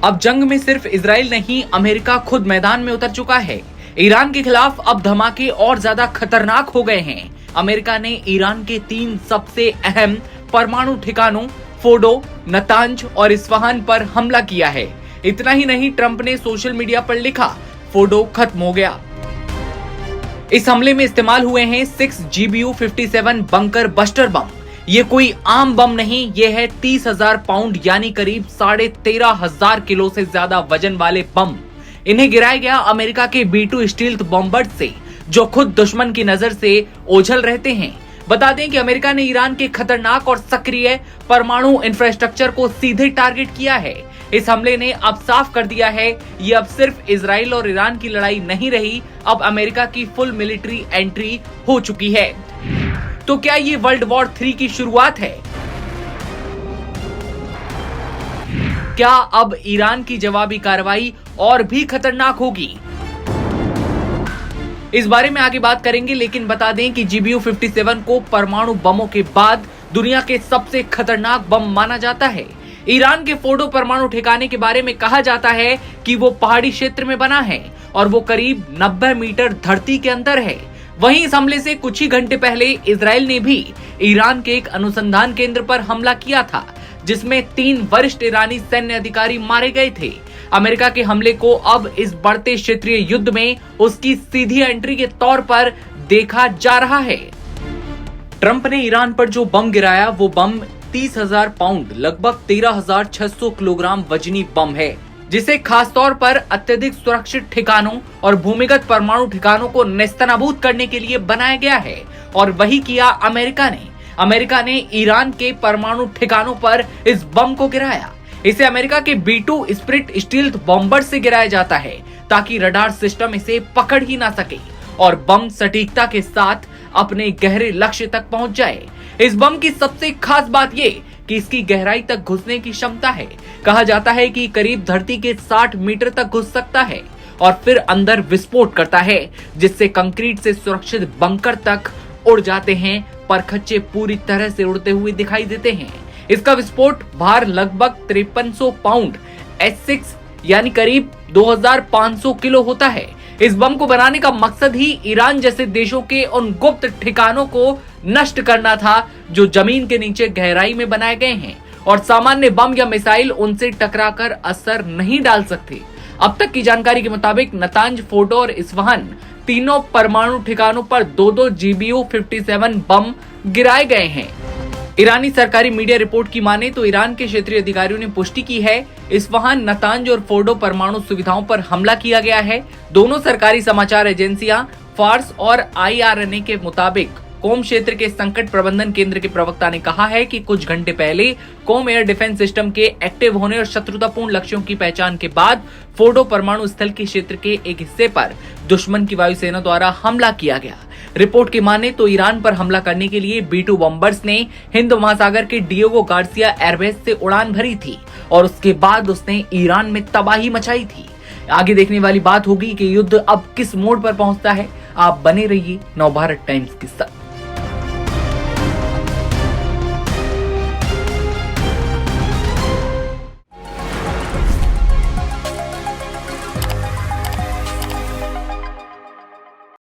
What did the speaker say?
अब जंग में सिर्फ इजराइल नहीं, अमेरिका खुद मैदान में उतर चुका है। ईरान के खिलाफ अब धमाके और ज्यादा खतरनाक हो गए हैं। अमेरिका ने ईरान के 3 सबसे अहम परमाणु ठिकानों फोर्डो, नतांज और इस्फहान पर हमला किया है। इतना ही नहीं, ट्रंप ने सोशल मीडिया पर लिखा, फोर्डो खत्म हो गया। इस हमले में इस्तेमाल हुए हैं 6 GBU-57 बंकर बस्टर बम। ये कोई आम बम नहीं, ये है 30,000 पाउंड यानी करीब 13,500 किलो से ज्यादा वजन वाले बम। इन्हें गिराया गया अमेरिका के B-2 स्टील्थ बॉम्बर्स से, जो खुद दुश्मन की नजर से ओझल रहते हैं। बता दें कि अमेरिका ने ईरान के खतरनाक और सक्रिय परमाणु इंफ्रास्ट्रक्चर को सीधे टारगेट किया है। इस हमले ने अब साफ कर दिया है, ये अब सिर्फ इजराइल और ईरान की लड़ाई नहीं रही, अब अमेरिका की फुल मिलिट्री एंट्री हो चुकी है। तो क्या ये वर्ल्ड वॉर 3 की शुरुआत है? क्या अब ईरान की जवाबी कार्रवाई और भी खतरनाक होगी? इस बारे में आगे बात करेंगे, लेकिन बता दें कि GBU-57 को परमाणु बमों के बाद दुनिया के सबसे खतरनाक बम माना जाता है। ईरान के फोर्डो परमाणु ठिकाने के बारे में कहा जाता है कि वो पहाड़ी क्षेत्र में बना है और वो करीब 90 मीटर धरती के अंदर है। वहीं इस हमले से कुछ ही घंटे पहले इजराइल ने भी ईरान के एक अनुसंधान केंद्र पर हमला किया था, जिसमें 3 वरिष्ठ ईरानी सैन्य अधिकारी मारे गए थे। अमेरिका के हमले को अब इस बढ़ते क्षेत्रीय युद्ध में उसकी सीधी एंट्री के तौर पर देखा जा रहा है। ट्रंप ने ईरान पर जो बम गिराया, वो बम 30,000 पाउंड लगभग 13,600 किलोग्राम वजनी बम है, जिसे खासतौर पर अत्यधिक सुरक्षित ठिकानों और भूमिगत परमाणु ठिकानों को नेस्तनाबूद करने के लिए बनाया गया है। और वही किया अमेरिका ने ईरान के परमाणु ठिकानों पर इस बम को गिराया। इसे अमेरिका के B-2 स्पिरिट स्टील्थ बॉम्बर से गिराया जाता है, ताकि रडार सिस्टम इसे पकड़ ही ना सके और बम सटीकता के साथ अपने गहरे लक्ष्य तक पहुंच जाए। इस बम की सबसे खास बात ये कि इसकी गहराई तक घुसने की क्षमता है। कहा जाता है कि करीब धरती के 60 मीटर तक घुस सकता है और फिर अंदर विस्फोट करता है, जिससे कंक्रीट से सुरक्षित बंकर तक उड़ जाते हैं। परखच्चे पूरी तरह से उड़ते हुए दिखाई देते हैं। इसका विस्फोट भार लगभग 5300 पाउंड S6 यानी करीब 2500 किलो होता है। इस बम को बनाने का मकसद ही ईरान जैसे देशों के उन गुप्त ठिकानों को नष्ट करना था, जो जमीन के नीचे गहराई में बनाए गए हैं और सामान्य बम या मिसाइल उनसे टकराकर असर नहीं डाल सकते। अब तक की जानकारी के मुताबिक नतांज, फोर्डो और इस्फहान तीनों परमाणु ठिकानों पर 2-2 GBU-57 बम गिराए गए हैं। ईरानी सरकारी मीडिया रिपोर्ट की माने तो ईरान के क्षेत्रीय अधिकारियों ने पुष्टि की है, इस्फहान, नतांज और फोर्डो परमाणु सुविधाओं पर हमला किया गया है। दोनों सरकारी समाचार एजेंसियां फार्स और IRNA के मुताबिक कोम क्षेत्र के संकट प्रबंधन केंद्र के प्रवक्ता ने कहा है कि कुछ घंटे पहले कोम एयर डिफेंस सिस्टम के एक्टिव होने और शत्रुतापूर्ण लक्ष्यों की पहचान के बाद फोर्डो परमाणु स्थल के क्षेत्र के एक हिस्से पर दुश्मन की वायुसेना द्वारा हमला किया गया। रिपोर्ट की माने तो ईरान पर हमला करने के लिए B-2 बॉम्बर्स ने हिंद महासागर के डिएगो गार्सिया एयरबेस से उड़ान भरी थी और उसके बाद उसने ईरान में तबाही मचाई थी। आगे देखने वाली बात होगी कि युद्ध अब किस मोड़ पर पहुंचता है। आप बने रहिए नवभारत टाइम्स के साथ।